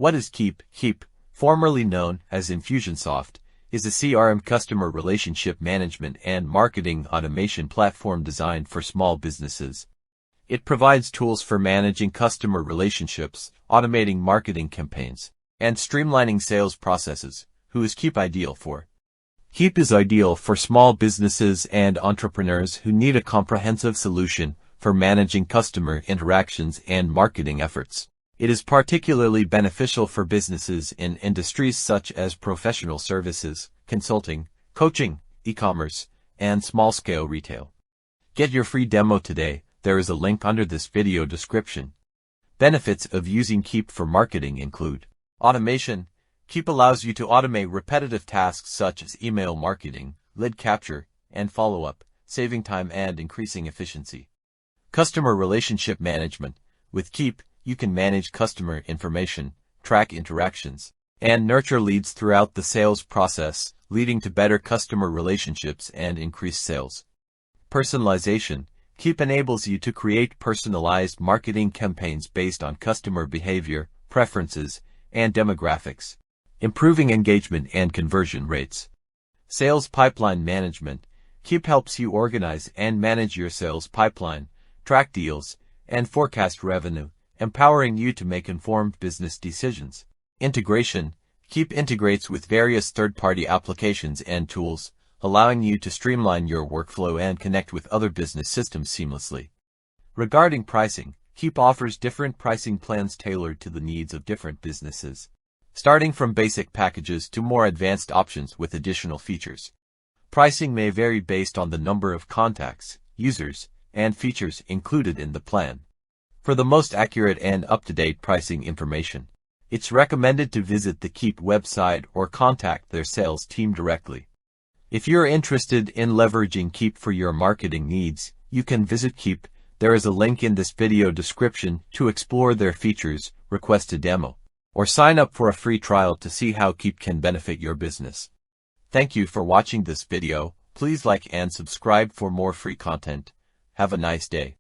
What is Keap? Keap, formerly known as Infusionsoft, is a CRM customer relationship management and marketing automation platform designed for small businesses. It provides tools for managing customer relationships, automating marketing campaigns, and streamlining sales processes. Who is Keap ideal for? Keap is ideal for small businesses and entrepreneurs who need a comprehensive solution for managing customer interactions and marketing efforts. It is particularly beneficial for businesses in industries such as professional services, consulting, coaching, e-commerce, and small-scale retail. Get your free demo today. There is a link under this video description. Benefits of using Keap for marketing include automation. Keap allows you to automate repetitive tasks such as email marketing, lead capture, and follow-up, saving time and increasing efficiency. Customer relationship management. With Keap, you can manage customer information, track interactions, and nurture leads throughout the sales process, leading to better customer relationships and increased sales. Personalization. Keap enables you to create personalized marketing campaigns based on customer behavior, preferences, and demographics, improving engagement and conversion rates. Sales pipeline management. Keap helps you organize and manage your sales pipeline, track deals, and forecast revenue, empowering you to make informed business decisions. Integration. Keap integrates with various third-party applications and tools, allowing you to streamline your workflow and connect with other business systems seamlessly. Regarding pricing, Keap offers different pricing plans tailored to the needs of different businesses, starting from basic packages to more advanced options with additional features. Pricing may vary based on the number of contacts, users, and features included in the plan. For the most accurate and up-to-date pricing information, it's recommended to visit the Keap website or contact their sales team directly. If you're interested in leveraging Keap for your marketing needs, you can visit Keap. There is a link in this video description to explore their features, request a demo, or sign up for a free trial to see how Keap can benefit your business. Thank you for watching this video. Please like and subscribe for more free content. Have a nice day.